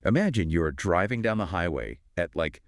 Imagine you're driving down the highway at like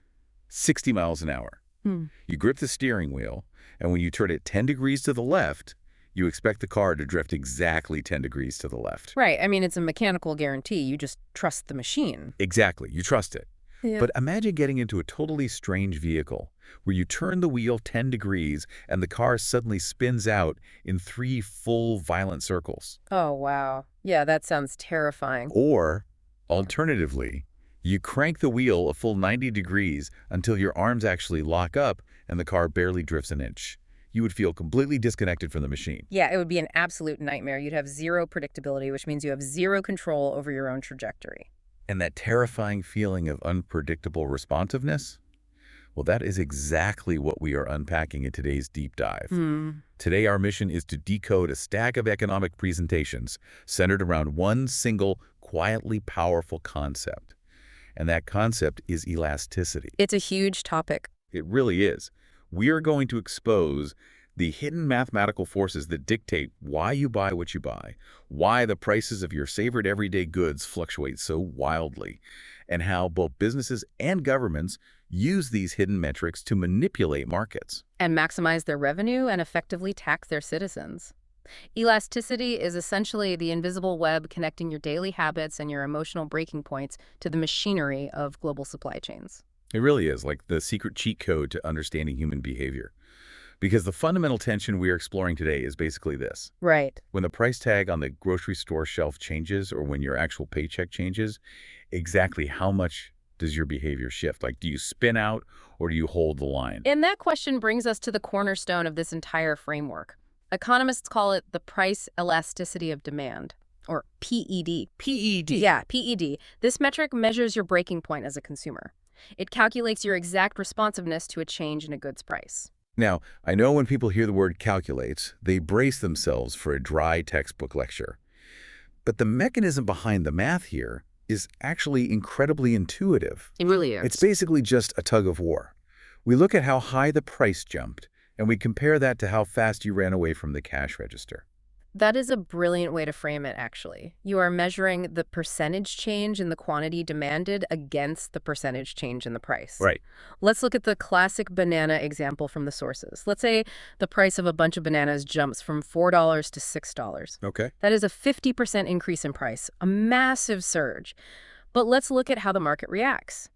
60 miles an hour. Hmm. You grip the steering wheel, and when you turn it 10 degrees to the left, you expect the car to drift exactly 10 degrees to the left. Right. I mean, it's a mechanical guarantee. You just trust the machine. Exactly. You trust it. Yeah. But imagine getting into a totally strange vehicle where you turn the wheel 10 degrees and the car suddenly spins out in 3 full violent circles. Oh, wow. Yeah, that sounds terrifying. Or, alternatively, you crank the wheel a full 90 degrees until your arms actually lock up and the car barely drifts an inch. You would feel completely disconnected from the machine. Yeah, it would be an absolute nightmare. You'd have zero predictability, which means you have zero control over your own trajectory. And that terrifying feeling of unpredictable responsiveness? Well, that is exactly what we are unpacking in today's deep dive. Today, our mission is to decode a stack of economic presentations centered around one single, quietly powerful concept. And that concept is elasticity. It's a huge topic. It really is. We are going to expose the hidden mathematical forces that dictate why you buy what you buy, why the prices of your favorite everyday goods fluctuate so wildly, and how both businesses and governments use these hidden metrics to manipulate markets. And maximize their revenue and effectively tax their citizens. Elasticity is essentially the invisible web connecting your daily habits and your emotional breaking points to the machinery of global supply chains. It really is like the secret cheat code to understanding human behavior. Because the fundamental tension we are exploring today is basically this. Right. When the price tag on the grocery store shelf changes or when your actual paycheck changes, exactly how much does your behavior shift? Like, do you spin out or do you hold the line? And that question brings us to the cornerstone of this entire framework. Economists call it the price elasticity of demand, or PED. PED. Yeah, PED. This metric measures your breaking point as a consumer. It calculates your exact responsiveness to a change in a good's price. Now, I know when people hear the word calculates, they brace themselves for a dry textbook lecture. But the mechanism behind the math here is actually incredibly intuitive. It really is. It's basically just a tug of war. We look at how high the price jumped, and we compare that to how fast you ran away from the cash register. That is a brilliant way to frame it, actually. You are measuring the percentage change in the quantity demanded against the percentage change in the price. Right. Let's look at the classic banana example from the sources. Let's say the price of a bunch of bananas jumps from $4 to $6. Okay. That is a 50% increase in price, a massive surge. But let's look at how the market reacts.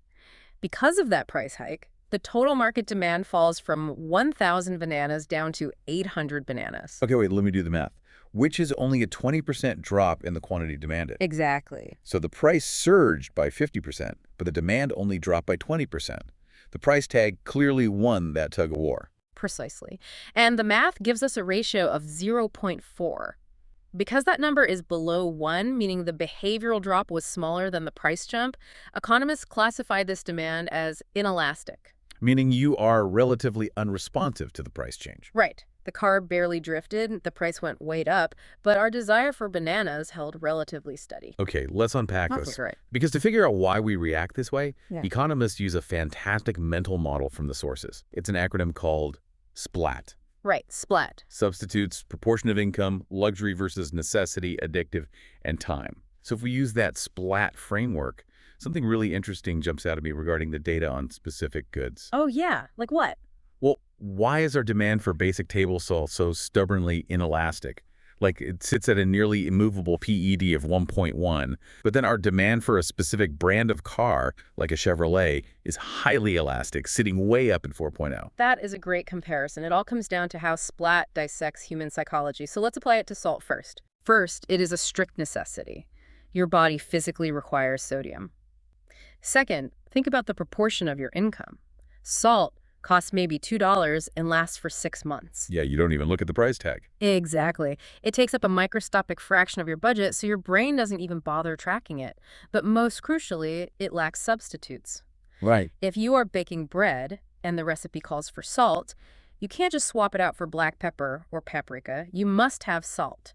Because of that price hike, the total market demand falls from 1,000 bananas down to 800 bananas. Okay, wait, let me do the math. Which is only a 20% drop in the quantity demanded. Exactly. So the price surged by 50%, but the demand only dropped by 20%. The price tag clearly won that tug of war. Precisely. And the math gives us a ratio of 0.4. Because that number is below 1, meaning the behavioral drop was smaller than the price jump, economists classify this demand as inelastic. Meaning you are relatively unresponsive to the price change. Right. The car barely drifted, the price went way up, but our desire for bananas held relatively steady. Okay, let's unpack this. That's right. Because to figure out why we react this way, Yeah. economists use a fantastic mental model from the sources. It's an acronym called SPLAT. Right, splat. Substitutes proportion of income, luxury versus necessity, addictive, and time. So if we use that SPLAT framework, something really interesting jumps out at me regarding the data on specific goods. Oh, yeah. Like what? Well, why is our demand for basic table salt so stubbornly inelastic? Like it sits at a nearly immovable PED of 1.1, but then our demand for a specific brand of car, like a Chevrolet, is highly elastic, sitting way up at 4.0. That is a great comparison. It all comes down to how splat dissects human psychology. So let's apply it to salt first. First, it is a strict necessity. Your body physically requires sodium. Second, think about the proportion of your income. Salt costs maybe $2 and lasts for 6 months. Yeah, you don't even look at the price tag. Exactly. It takes up a microscopic fraction of your budget, so your brain doesn't even bother tracking it. But most crucially, it lacks substitutes. Right. If you are baking bread and the recipe calls for salt, you can't just swap it out for black pepper or paprika. You must have salt.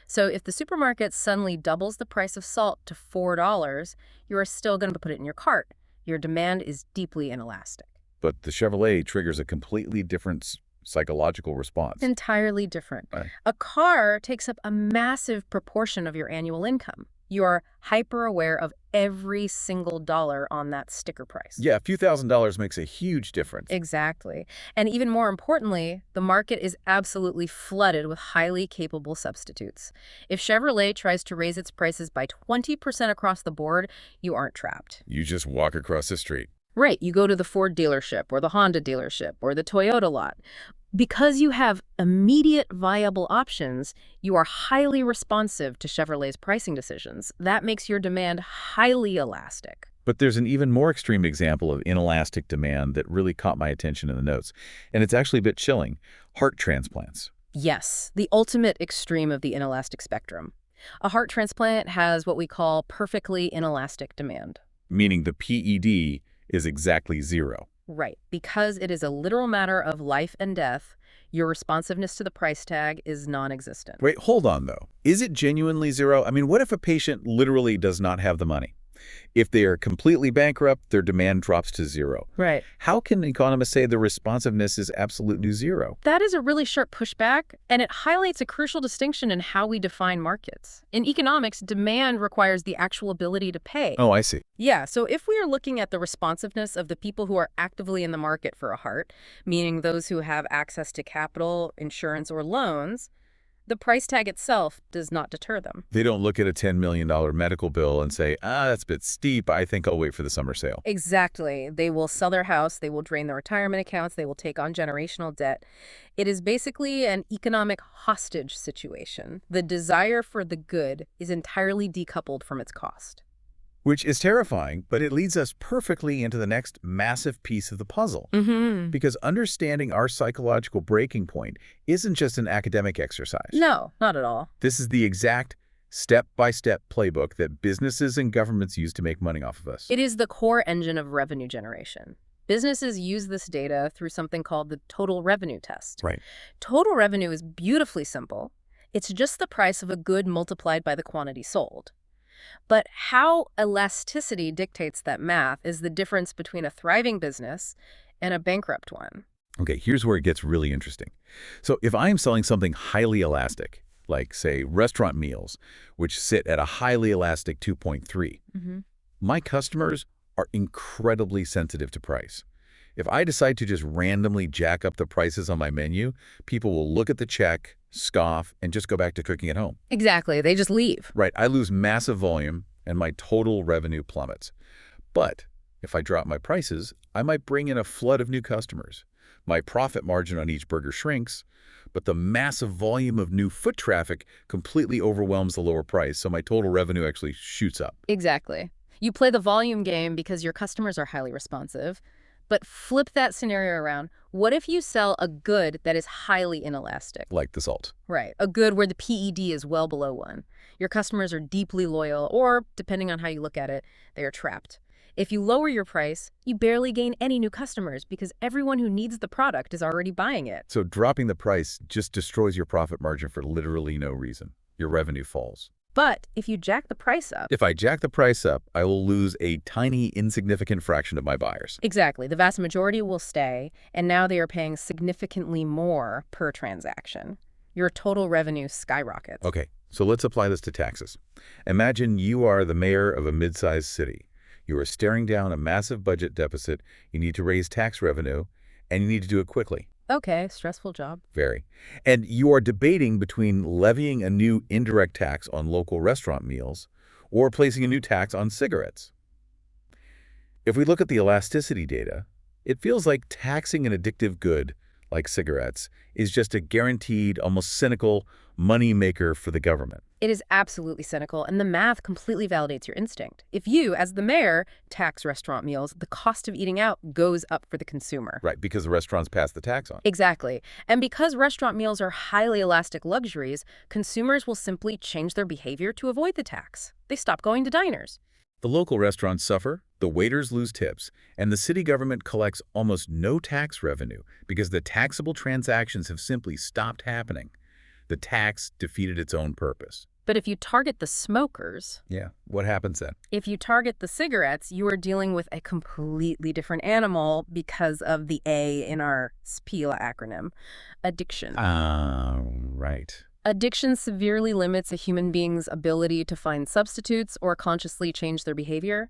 So if the supermarket suddenly doubles the price of salt to $4, you are still going to put it in your cart. Your demand is deeply inelastic. But the Chevrolet triggers a completely different psychological response. Entirely different. Right. A car takes up a massive proportion of your annual income. You are hyper-aware of every single dollar on that sticker price. Yeah, a few $1,000s makes a huge difference. Exactly. And even more importantly, the market is absolutely flooded with highly capable substitutes. If Chevrolet tries to raise its prices by 20% across the board, you aren't trapped. You just walk across the street. Right, you go to the Ford dealership or the Honda dealership or the Toyota lot. Because you have immediate viable options, you are highly responsive to Chevrolet's pricing decisions. That makes your demand highly elastic. But there's an even more extreme example of inelastic demand that really caught my attention in the notes. And it's actually a bit chilling. Heart transplants. Yes, the ultimate extreme of the inelastic spectrum. A heart transplant has what we call perfectly inelastic demand. Meaning the PED is exactly zero. Right. Because it is a literal matter of life and death, your responsiveness to the price tag is non-existent. Wait, hold on, though. Is it genuinely zero? I mean, what if a patient literally does not have the money? If they are completely bankrupt, their demand drops to zero. Right. How can economists say the responsiveness is absolutely zero? That is a really sharp pushback, and it highlights a crucial distinction in how we define markets. In economics, demand requires the actual ability to pay. Oh, I see. Yeah, so if we are looking at the responsiveness of the people who are actively in the market for a heart, meaning those who have access to capital, insurance, or loans, the price tag itself does not deter them. They don't look at a $10 million medical bill and say, that's a bit steep. I think I'll wait for the summer sale. Exactly. They will sell their house, they will drain their retirement accounts, they will take on generational debt. It is basically an economic hostage situation. The desire for the good is entirely decoupled from its cost. Which is terrifying, but it leads us perfectly into the next massive piece of the puzzle. Because understanding our psychological breaking point isn't just an academic exercise. No, not at all. This is the exact step-by-step playbook that businesses and governments use to make money off of us. It is the core engine of revenue generation. Businesses use this data through something called the total revenue test. Right. Total revenue is beautifully simple. It's just the price of a good multiplied by the quantity sold. But how elasticity dictates that math is the difference between a thriving business and a bankrupt one. Okay, here's where it gets really interesting. So if I am selling something highly elastic, like, say, restaurant meals, which sit at a highly elastic 2.3, my customers are incredibly sensitive to price. If I decide to just randomly jack up the prices on my menu, people will look at the check, scoff, and just go back to cooking at home. Exactly. They just leave. Right. I lose massive volume, and my total revenue plummets. But if I drop my prices, I might bring in a flood of new customers. My profit margin on each burger shrinks, but the massive volume of new foot traffic completely overwhelms the lower price, so my total revenue actually shoots up. Exactly. You play the volume game because your customers are highly responsive. But flip that scenario around. What if you sell a good that is highly inelastic? Like the salt. Right. A good where the PED is well below 1. Your customers are deeply loyal, or, depending on how you look at it, they are trapped. If you lower your price, you barely gain any new customers because everyone who needs the product is already buying it. So dropping the price just destroys your profit margin for literally no reason. Your revenue falls. But if you jack the price up... If I jack the price up, I will lose a tiny, insignificant fraction of my buyers. Exactly. The vast majority will stay, and now they are paying significantly more per transaction. Your total revenue skyrockets. Okay, so let's apply this to taxes. Imagine you are the mayor of a mid-sized city. You are staring down a massive budget deficit. You need to raise tax revenue, and you need to do it quickly. Okay, stressful job. Very. And you are debating between levying a new indirect tax on local restaurant meals or placing a new tax on cigarettes. If we look at the elasticity data, it feels like taxing an addictive good, like cigarettes, is just a guaranteed, almost cynical money maker for the government. It is absolutely cynical, and the math completely validates your instinct. If you, as the mayor, tax restaurant meals, the cost of eating out goes up for the consumer. Right, because the restaurants pass the tax on. Exactly. And because restaurant meals are highly elastic luxuries, consumers will simply change their behavior to avoid the tax. They stop going to diners. The local restaurants suffer, the waiters lose tips, and the city government collects almost no tax revenue because the taxable transactions have simply stopped happening. The tax defeated its own purpose. But if you target the smokers... Yeah, what happens then? If you target the cigarettes, you are dealing with a completely different animal because of the A in our SPILA acronym. Addiction. Right. Addiction severely limits a human being's ability to find substitutes or consciously change their behavior.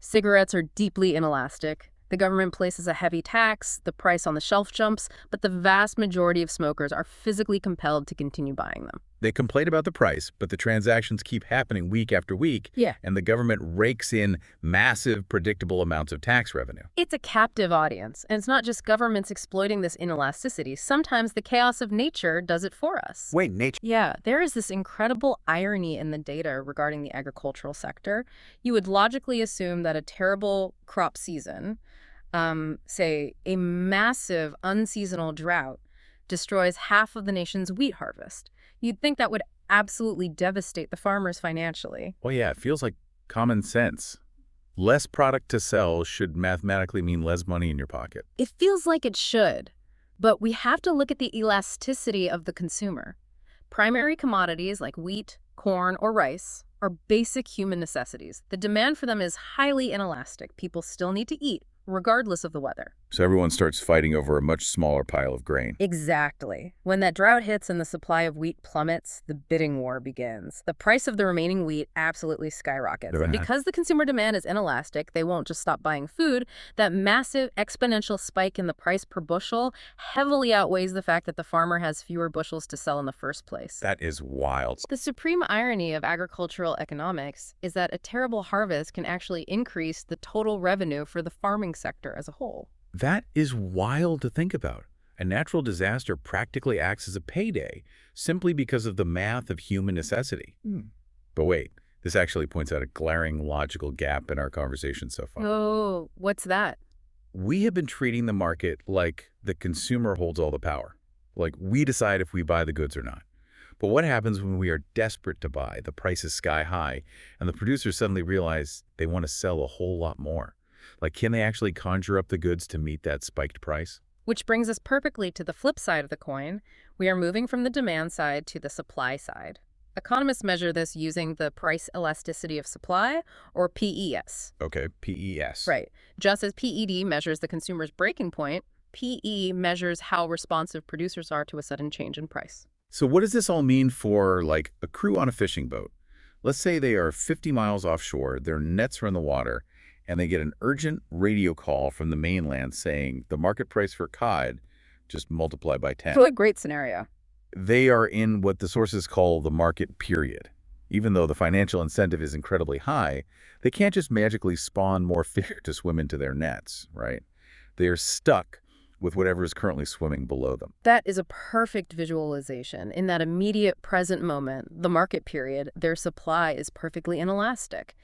Cigarettes are deeply inelastic. The government places a heavy tax, the price on the shelf jumps, but the vast majority of smokers are physically compelled to continue buying them. They complain about the price, but the transactions keep happening week after week, Yeah. and the government rakes in massive, predictable amounts of tax revenue. It's a captive audience, and it's not just governments exploiting this inelasticity. Sometimes the chaos of nature does it for us. Wait, nature? Yeah, there is this incredible irony in the data regarding the agricultural sector. You would logically assume that a terrible crop season, say a massive unseasonal drought, destroys half of the nation's wheat harvest. You'd think that would absolutely devastate the farmers financially. Well, yeah, it feels like common sense. Less product to sell should mathematically mean less money in your pocket. It feels like it should, but we have to look at the elasticity of the consumer. Primary commodities like wheat, corn, or rice are basic human necessities. The demand for them is highly inelastic. People still need to eat, regardless of the weather. So everyone starts fighting over a much smaller pile of grain. Exactly. When that drought hits and the supply of wheat plummets, the bidding war begins. The price of the remaining wheat absolutely skyrockets. And because the consumer demand is inelastic, they won't just stop buying food. That massive exponential spike in the price per bushel heavily outweighs the fact that the farmer has fewer bushels to sell in the first place. That is wild. The supreme irony of agricultural economics is that a terrible harvest can actually increase the total revenue for the farming sector as a whole. That is wild to think about. A natural disaster practically acts as a payday simply because of the math of human necessity. But wait, this actually points out a glaring logical gap in our conversation so far. Oh, what's that? We have been treating the market like the consumer holds all the power. Like we decide if we buy the goods or not. But what happens when we are desperate to buy, the price is sky high, and the producers suddenly realize they want to sell a whole lot more? Like, can they actually conjure up the goods to meet that spiked price? Which brings us perfectly to the flip side of the coin. We are moving from the demand side to the supply side. Economists measure this using the price elasticity of supply, or PES. Okay, PES. Right. Just as PED measures the consumer's breaking point, PE measures how responsive producers are to a sudden change in price. So what does this all mean for, like, a crew on a fishing boat? Let's say they are 50 miles offshore, their nets are in the water, and they get an urgent radio call from the mainland saying the market price for cod just multiply by 10. What a great scenario. They are in what the sources call the market period. Even though the financial incentive is incredibly high, they can't just magically spawn more fish to swim into their nets, right? They are stuck with whatever is currently swimming below them. That is a perfect visualization. In that immediate present moment, the market period, their supply is perfectly inelastic.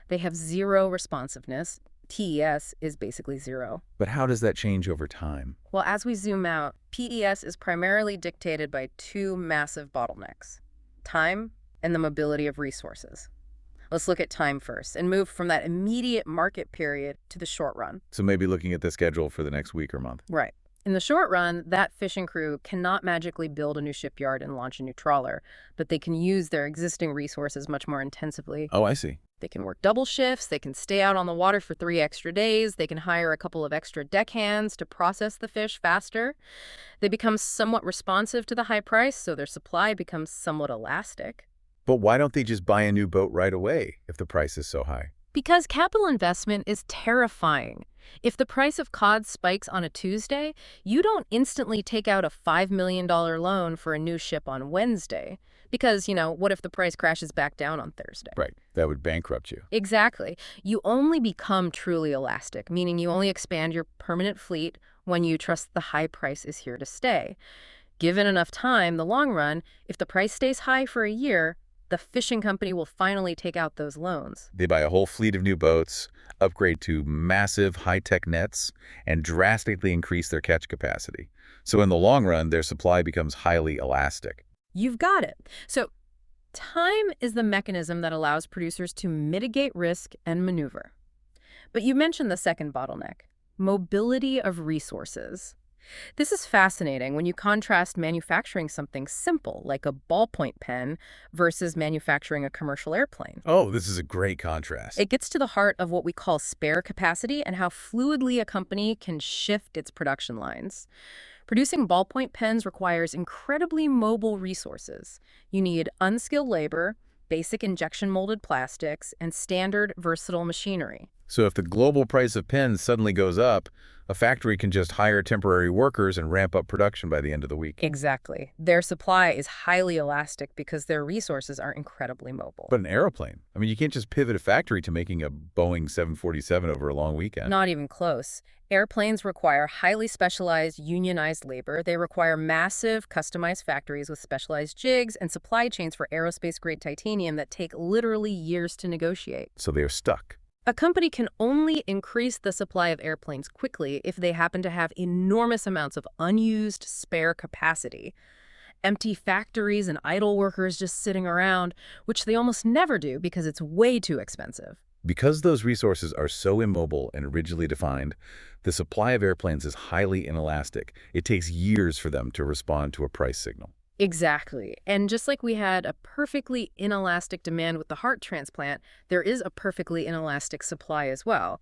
They have zero responsiveness. TES is basically zero. But how does that change over time? Well, as we zoom out, PES is primarily dictated by two massive bottlenecks: time and the mobility of resources. Let's look at time first and move from that immediate market period to the short run. So maybe looking at the schedule for the next week or month. Right. In the short run, that fishing crew cannot magically build a new shipyard and launch a new trawler, but they can use their existing resources much more intensively. Oh, I see. They can work double shifts, they can stay out on the water for 3 extra days, they can hire a couple of extra deckhands to process the fish faster. They become somewhat responsive to the high price, so their supply becomes somewhat elastic. But why don't they just buy a new boat right away if the price is so high? Because capital investment is terrifying. If the price of cod spikes on a Tuesday, you don't instantly take out a $5 million loan for a new ship on Wednesday. Because, what if the price crashes back down on Thursday? Right. That would bankrupt you. Exactly. You only become truly elastic, meaning you only expand your permanent fleet when you trust the high price is here to stay. Given enough time, the long run, if the price stays high for a year, the fishing company will finally take out those loans. They buy a whole fleet of new boats, upgrade to massive high-tech nets, and drastically increase their catch capacity. So in the long run, their supply becomes highly elastic. You've got it. So time is the mechanism that allows producers to mitigate risk and maneuver. But you mentioned the second bottleneck, mobility of resources. This is fascinating when you contrast manufacturing something simple, like a ballpoint pen, versus manufacturing a commercial airplane. Oh, this is a great contrast. It gets to the heart of what we call spare capacity and how fluidly a company can shift its production lines. Producing ballpoint pens requires incredibly mobile resources. You need unskilled labor, basic injection molded plastics, and standard versatile machinery. So if the global price of pens suddenly goes up, a factory can just hire temporary workers and ramp up production by the end of the week. Exactly. Their supply is highly elastic because their resources are incredibly mobile. But an airplane, I mean, you can't just pivot a factory to making a Boeing 747 over a long weekend. Not even close. Airplanes require highly specialized, unionized labor. They require massive, customized factories with specialized jigs and supply chains for aerospace-grade titanium that take literally years to negotiate. So they are stuck. A company can only increase the supply of airplanes quickly if they happen to have enormous amounts of unused spare capacity. Empty factories and idle workers just sitting around, which they almost never do because it's way too expensive. Because those resources are so immobile and rigidly defined, the supply of airplanes is highly inelastic. It takes years for them to respond to a price signal. Exactly. And just like we had a perfectly inelastic demand with the heart transplant, there is a perfectly inelastic supply as well.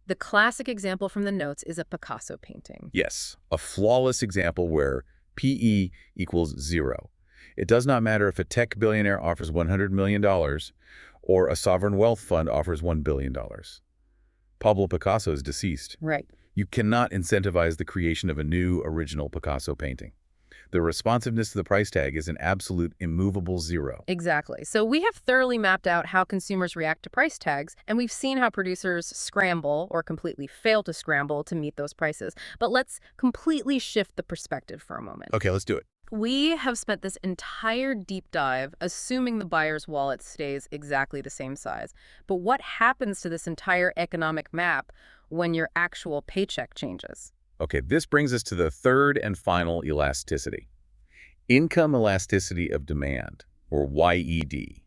The classic example from the notes is a Picasso painting. Yes, a flawless example where PE equals 0. It does not matter if a tech billionaire offers $100 million or a sovereign wealth fund offers $1 billion. Pablo Picasso is deceased. Right. You cannot incentivize the creation of a new, original Picasso painting. The responsiveness to the price tag is an absolute immovable 0. Exactly. So we have thoroughly mapped out how consumers react to price tags, and we've seen how producers scramble or completely fail to scramble to meet those prices. But let's completely shift the perspective for a moment. Okay, let's do it. We have spent this entire deep dive assuming the buyer's wallet stays exactly the same size. But what happens to this entire economic map when your actual paycheck changes? Okay, this brings us to the third and final elasticity. Income elasticity of demand, or YED.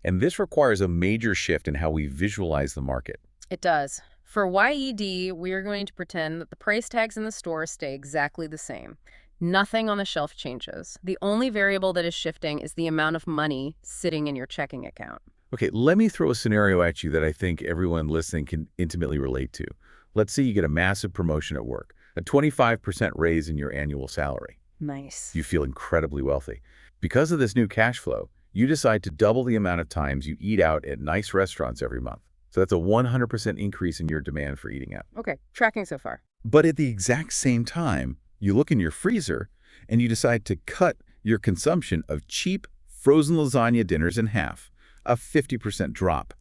And this requires a major shift in how we visualize the market. It does. For YED, we are going to pretend that the price tags in the store stay exactly the same. Nothing on the shelf changes. The only variable that is shifting is the amount of money sitting in your checking account. Okay, let me throw a scenario at you that I think everyone listening can intimately relate to. Let's say you get a massive promotion at work, a 25% raise in your annual salary. Nice. You feel incredibly wealthy. Because of this new cash flow, you decide to double the amount of times you eat out at nice restaurants every month. So that's a 100% increase in your demand for eating out. Okay, tracking so far. But at the exact same time, you look in your freezer and you decide to cut your consumption of cheap frozen lasagna dinners in half, a 50% drop.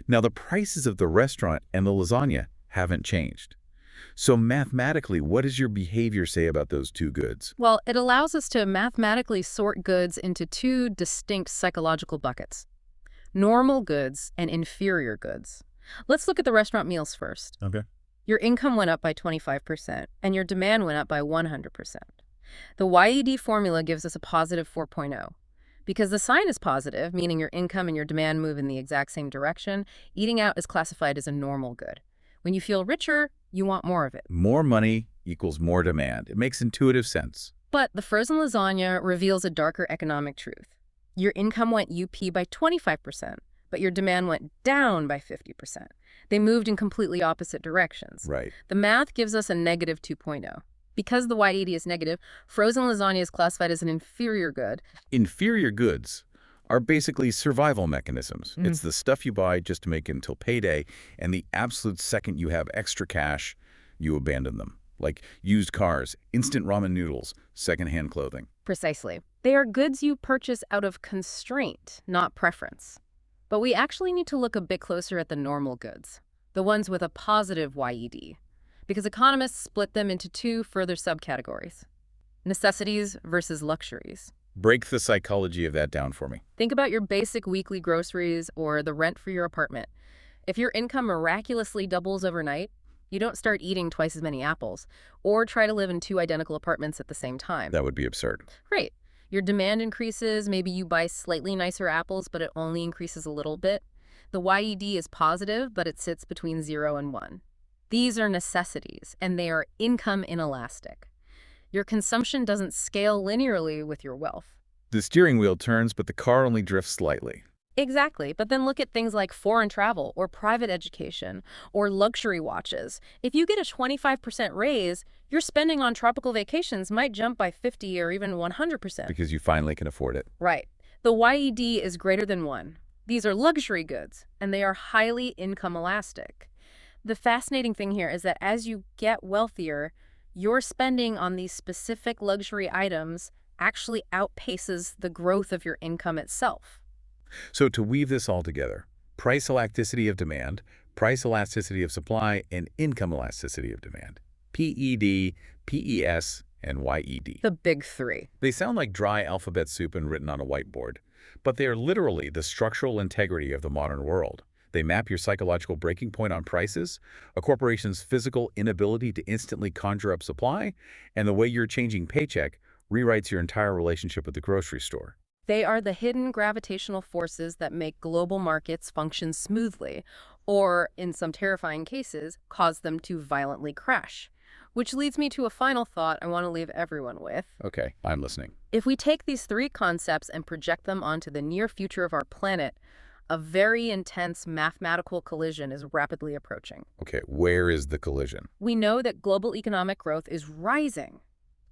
Now, the prices of the restaurant and the lasagna haven't changed. So mathematically, what does your behavior say about those two goods? Well, it allows us to mathematically sort goods into two distinct psychological buckets: normal goods and inferior goods. Let's look at the restaurant meals first. Okay. Your income went up by 25%, and your demand went up by 100%. The YED formula gives us a positive 4.0. Because the sign is positive, meaning your income and your demand move in the exact same direction, eating out is classified as a normal good. When you feel richer, you want more of it. More money equals more demand. It makes intuitive sense. But the frozen lasagna reveals a darker economic truth. Your income went UP by 25%, but your demand went down by 50%. They moved in completely opposite directions. Right. The math gives us a negative 2.0. Because the YED is negative, frozen lasagna is classified as an inferior good. Inferior goods are basically survival mechanisms. It's the stuff you buy just to make it until payday, and the absolute second you have extra cash, you abandon them. Like used cars, instant ramen noodles, secondhand clothing. Precisely. They are goods you purchase out of constraint, not preference. But we actually need to look a bit closer at the normal goods, the ones with a positive YED, because economists split them into two further subcategories: necessities versus luxuries. Break the psychology of that down for me. Think about your basic weekly groceries or the rent for your apartment. If your income miraculously doubles overnight, you don't start eating twice as many apples or try to live in two identical apartments at the same time. That would be absurd. Right. Your demand increases, maybe you buy slightly nicer apples, but it only increases a little bit. The YED is positive, but it sits between 0 and 1. These are necessities, and they are income inelastic. Your consumption doesn't scale linearly with your wealth. The steering wheel turns, but the car only drifts slightly. Exactly. But then look at things like foreign travel or private education or luxury watches. If you get a 25% raise, your spending on tropical vacations might jump by 50 or even 100%. Because you finally can afford it. Right. The YED is greater than 1. These are luxury goods, and they are highly income elastic. The fascinating thing here is that as you get wealthier, your spending on these specific luxury items actually outpaces the growth of your income itself. So to weave this all together, price elasticity of demand, price elasticity of supply, and income elasticity of demand. PED, PES, and YED. The big three. They sound like dry alphabet soup and written on a whiteboard, but they are literally the structural integrity of the modern world. They map your psychological breaking point on prices, a corporation's physical inability to instantly conjure up supply, and the way your changing paycheck rewrites your entire relationship with the grocery store. They are the hidden gravitational forces that make global markets function smoothly, or, in some terrifying cases, cause them to violently crash. Which leads me to a final thought I want to leave everyone with. Okay, I'm listening. If we take these three concepts and project them onto the near future of our planet, a very intense mathematical collision is rapidly approaching. Okay, where is the collision? We know that global economic growth is rising.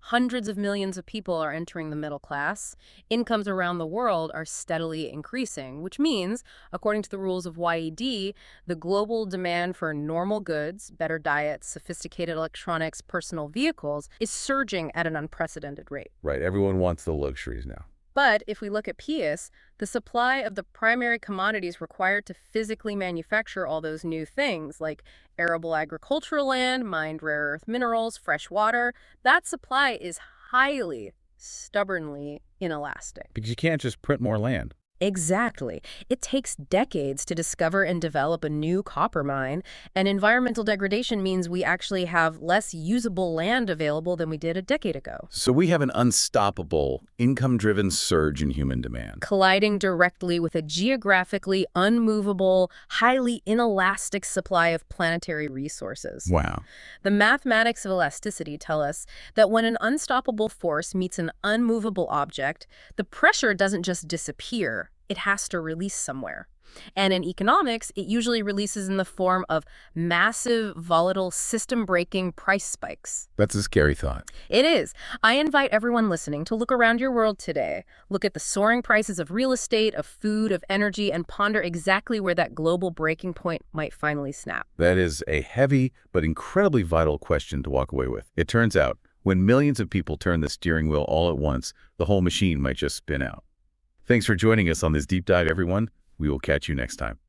Hundreds of millions of people are entering the middle class. Incomes around the world are steadily increasing, which means, according to the rules of YED, the global demand for normal goods, better diets, sophisticated electronics, personal vehicles, is surging at an unprecedented rate. Right, everyone wants the luxuries now. But if we look at PES, the supply of the primary commodities required to physically manufacture all those new things, like arable agricultural land, mined rare earth minerals, fresh water, that supply is highly, stubbornly inelastic. Because you can't just print more land. Exactly. It takes decades to discover and develop a new copper mine, and environmental degradation means we actually have less usable land available than we did a decade ago. So we have an unstoppable, income-driven surge in human demand. Colliding directly with a geographically unmovable, highly inelastic supply of planetary resources. Wow. The mathematics of elasticity tell us that when an unstoppable force meets an unmovable object, the pressure doesn't just disappear, it has to release somewhere. And in economics, it usually releases in the form of massive, volatile, system-breaking price spikes. That's a scary thought. It is. I invite everyone listening to look around your world today. Look at the soaring prices of real estate, of food, of energy, and ponder exactly where that global breaking point might finally snap. That is a heavy but incredibly vital question to walk away with. It turns out, when millions of people turn the steering wheel all at once, the whole machine might just spin out. Thanks for joining us on this deep dive, everyone. We will catch you next time.